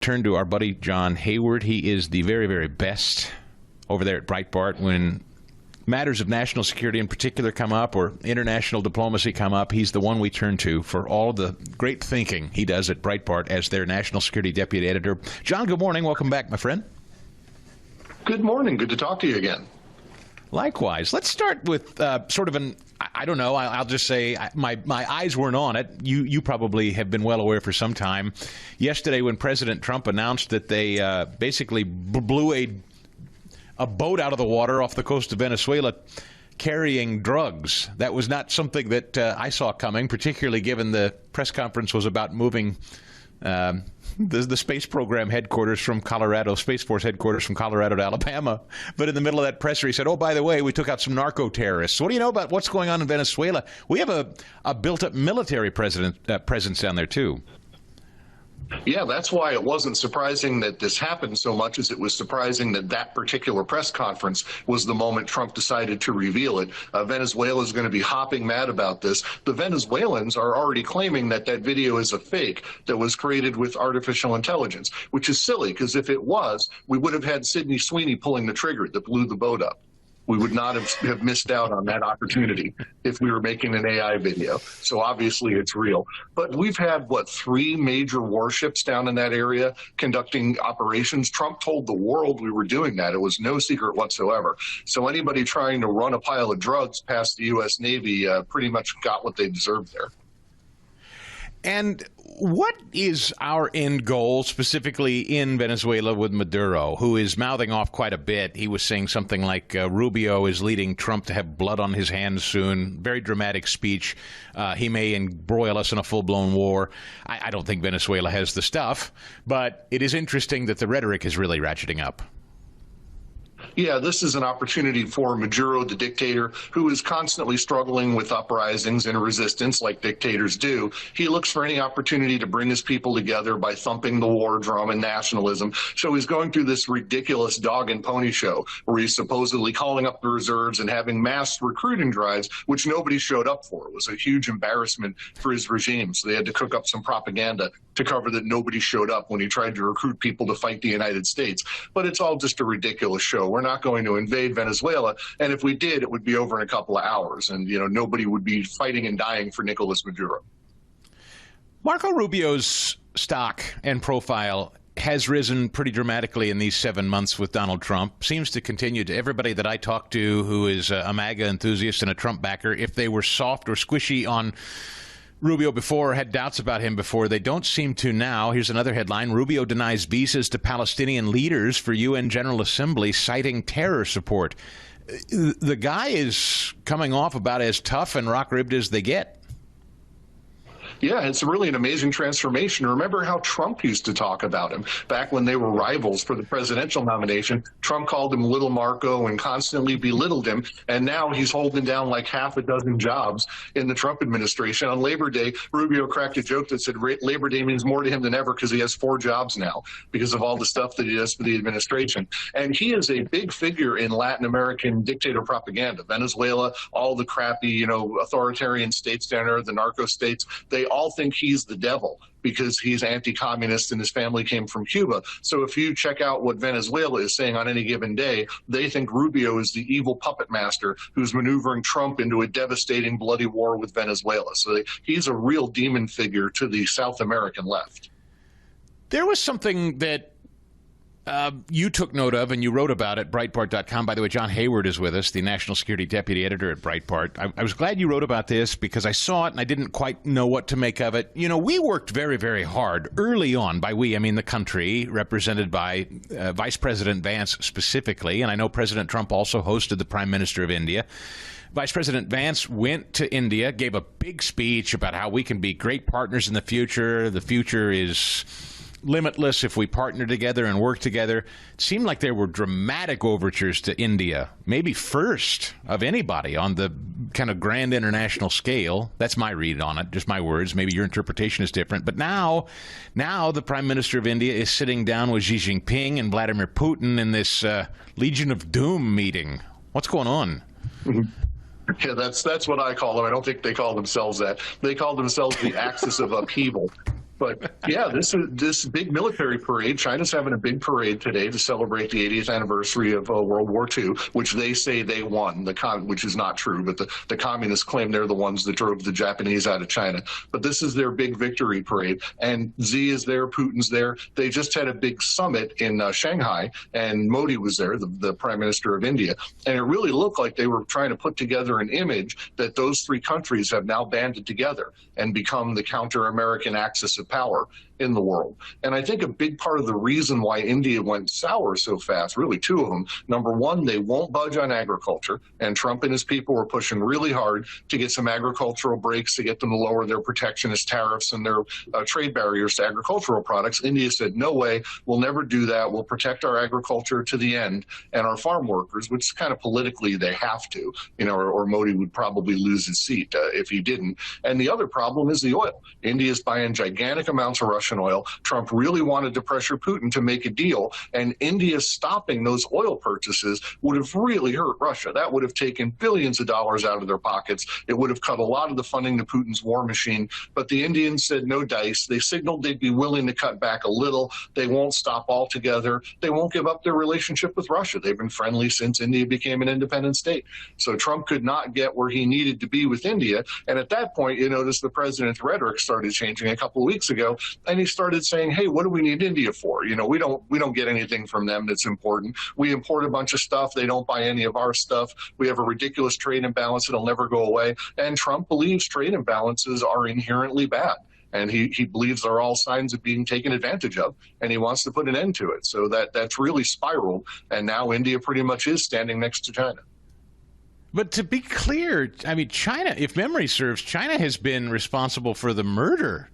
turn to our buddy John Hayward. He is the very, very best over there at Breitbart when matters of national security in particular come up or international diplomacy come up. He's the one we turn to for all the great thinking he does at Breitbart as their national security deputy editor. John, good morning. Welcome back, my friend. Good morning. Good to talk to you again. Likewise. Let's start with sort of an, I don't know, I'll just say my eyes weren't on it. You probably have been well aware for some time. Yesterday when President Trump announced that they basically blew a boat out of the water off the coast of Venezuela carrying drugs. That was not something that I saw coming, particularly given the press conference was about moving the space program headquarters from Colorado, Space Force headquarters from Colorado to Alabama. But in the middle of that presser, he said, oh, by the way, we took out some narco terrorists. What do you know about what's going on in Venezuela? We have a built-up military presence down there, too. Yeah, that's why it wasn't surprising that this happened so much as it was surprising that that particular press conference was the moment Trump decided to reveal it. Venezuela is going to be hopping mad about this. The Venezuelans are already claiming that that video is a fake that was created with artificial intelligence, which is silly because if it was, we would have had Sidney Sweeney pulling the trigger that blew the boat up. We would not have missed out on that opportunity if we were making an AI video. So obviously it's real. But we've had, 3 major warships down in that area conducting operations. Trump told the world we were doing that. It was no secret whatsoever. So anybody trying to run a pile of drugs past the U.S. Navy pretty much got what they deserved there. And what is our end goal specifically in Venezuela with Maduro, who is mouthing off quite a bit? He was saying something like Rubio is leading Trump to have blood on his hands soon. Very dramatic speech. He may embroil us in a full-blown war. I don't think Venezuela has the stuff, but it is interesting that the rhetoric is really ratcheting up. Yeah, this is an opportunity for Maduro, the dictator, who is constantly struggling with uprisings and resistance like dictators do. He looks for any opportunity to bring his people together by thumping the war drum and nationalism. So he's going through this ridiculous dog and pony show where he's supposedly calling up the reserves and having mass recruiting drives, which nobody showed up for. It was a huge embarrassment for his regime. So they had to cook up some propaganda to cover that nobody showed up when he tried to recruit people to fight the United States. But it's all just a ridiculous show. We're not going to invade Venezuela, and if we did, it would be over in a couple of hours, and nobody would be fighting and dying for Nicolas Maduro. Marco Rubio's stock and profile has risen pretty dramatically in these 7 months with Donald Trump. Seems to continue. To everybody that I talk to who is a MAGA enthusiast and a Trump backer, if they were soft or squishy on Rubio before, had doubts about him before, they don't seem to now. Here's another headline. Rubio denies visas to Palestinian leaders for UN General Assembly, citing terror support. The guy is coming off about as tough and rock-ribbed as they get. Yeah, it's really an amazing transformation. Remember how Trump used to talk about him back when they were rivals for the presidential nomination. Trump called him Little Marco and constantly belittled him. And now he's holding down like half a dozen jobs in the Trump administration. On Labor Day, Rubio cracked a joke that said Labor Day means more to him than ever because he has 4 jobs now because of all the stuff that he does for the administration. And he is a big figure in Latin American dictator propaganda. Venezuela, all the crappy, authoritarian states down there, the narco states, they all think he's the devil because he's anti-communist and his family came from Cuba. So if you check out what Venezuela is saying on any given day, they think Rubio is the evil puppet master who's maneuvering Trump into a devastating bloody war with Venezuela. So he's a real demon figure to the South American left. There was something that you took note of, and you wrote about it, Breitbart.com. By the way, John Hayward is with us, the national security deputy editor at Breitbart. I was glad you wrote about this because I saw it and I didn't quite know what to make of it. We worked very, very hard early on. By we, I mean the country, represented by Vice President Vance specifically. And I know President Trump also hosted the Prime Minister of India. Vice President Vance went to India, gave a big speech about how we can be great partners in the future. The future is limitless if we partner together and work together. It seemed like there were dramatic overtures to India, maybe first of anybody on the kind of grand international scale. That's my read on it, just my words. Maybe your interpretation is different. But now the Prime Minister of India is sitting down with Xi Jinping and Vladimir Putin in this Legion of Doom meeting. What's going on? Yeah, that's what I call them. I don't think they call themselves that. They call themselves the Axis of Upheaval. But yeah, this big military parade. China's having a big parade today to celebrate the 80th anniversary of World War II, which they say they won. Which is not true, but the communists claim they're the ones that drove the Japanese out of China. But this is their big victory parade, and Xi is there, Putin's there. They just had a big summit in Shanghai, and Modi was there, the Prime Minister of India, and it really looked like they were trying to put together an image that those three countries have now banded together and become the counter-American axis of power in the world. And I think a big part of the reason why India went sour so fast, really two of them, number one, they won't budge on agriculture, and Trump and his people were pushing really hard to get some agricultural breaks to get them to lower their protectionist tariffs and their trade barriers to agricultural products. India said, no way, we'll never do that. We'll protect our agriculture to the end and our farm workers, which kind of politically they have to, or Modi would probably lose his seat if he didn't. And the other problem is the oil. India is buying gigantic amounts of Russian oil. Trump really wanted to pressure Putin to make a deal, and India stopping those oil purchases would have really hurt Russia. That would have taken billions of dollars out of their pockets. It would have cut a lot of the funding to Putin's war machine. But the Indians said no dice. They signaled they'd be willing to cut back a little. They won't stop altogether. They won't give up their relationship with Russia. They've been friendly since India became an independent state. So Trump could not get where he needed to be with India. And at that point, you notice the president's rhetoric started changing a couple of weeks ago, and he started saying, hey, what do we need India for? We don't get anything from them that's important. We import a bunch of stuff. They don't buy any of our stuff. We have a ridiculous trade imbalance that'll never go away. And Trump believes trade imbalances are inherently bad. And he believes they're all signs of being taken advantage of, and he wants to put an end to it. So that's really spiraled, and now India pretty much is standing next to China. But to be clear, I mean, China, if memory serves, China has been responsible for the murder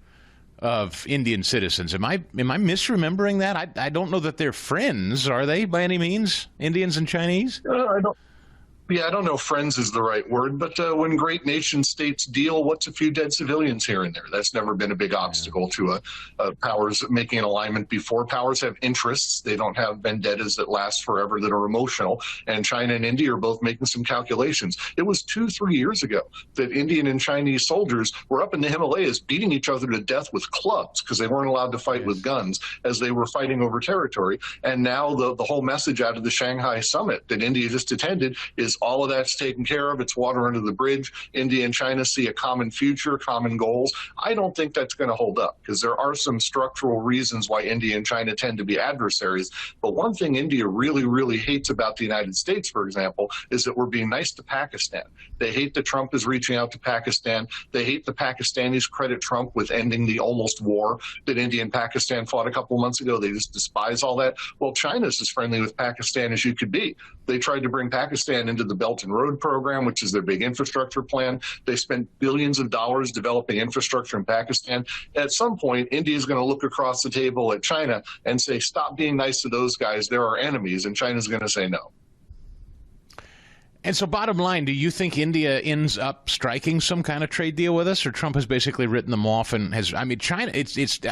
of Indian citizens. Am I misremembering that? I don't know that they're friends, are they, by any means, Indians and Chinese? I don't know if friends is the right word, but when great nation states deal, what's a few dead civilians here and there? That's never been a big obstacle to powers making an alignment before. Powers have interests. They don't have vendettas that last forever that are emotional. And China and India are both making some calculations. It was 2-3 years ago that Indian and Chinese soldiers were up in the Himalayas beating each other to death with clubs because they weren't allowed to fight with guns as they were fighting over territory. And now the whole message out of the Shanghai summit that India just attended is all of that's taken care of. It's water under the bridge. India and China see a common future, common goals. I don't think that's going to hold up because there are some structural reasons why India and China tend to be adversaries. But one thing India really, really hates about the United States, for example, is that we're being nice to Pakistan. They hate that Trump is reaching out to Pakistan. They hate the Pakistanis credit Trump with ending the almost war that India and Pakistan fought a couple of months ago. They just despise all that. Well, China's as friendly with Pakistan as you could be. They tried to bring Pakistan into the Belt and Road program, which is their big infrastructure plan. They spent billions of dollars developing infrastructure in Pakistan. At some point, India is going to look across the table at China and say, stop being nice to those guys. They're our enemies. And China's going to say no. And so bottom line, do you think India ends up striking some kind of trade deal with us, or Trump has basically written them off and has, I mean, China,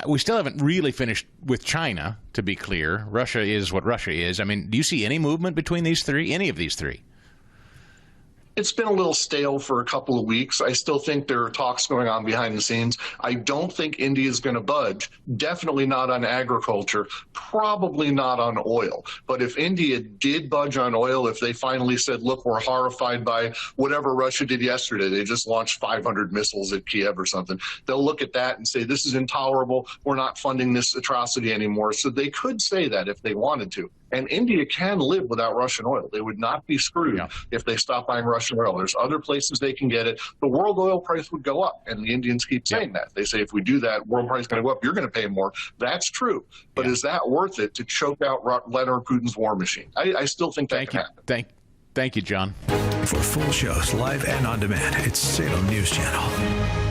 we still haven't really finished with China, to be clear. Russia is what Russia is. I mean, do you see any movement between these three, any of these three? It's been a little stale for a couple of weeks. I still think there are talks going on behind the scenes. I don't think India is going to budge. Definitely not on agriculture, probably not on oil. But if India did budge on oil, if they finally said, look, we're horrified by whatever Russia did yesterday, they just launched 500 missiles at Kiev or something, they'll look at that and say, this is intolerable. We're not funding this atrocity anymore. So they could say that if they wanted to. And India can live without Russian oil. They would not be screwed if they stopped buying Russian oil. There's other places they can get it. The world oil price would go up. And the Indians keep saying that. They say, if we do that, world price is going to go up. You're going to pay more. That's true. But is that worth it to choke out Vladimir Putin's war machine? I still think that can happen. Thank you, John. For full shows, live and on demand, it's Salem News Channel.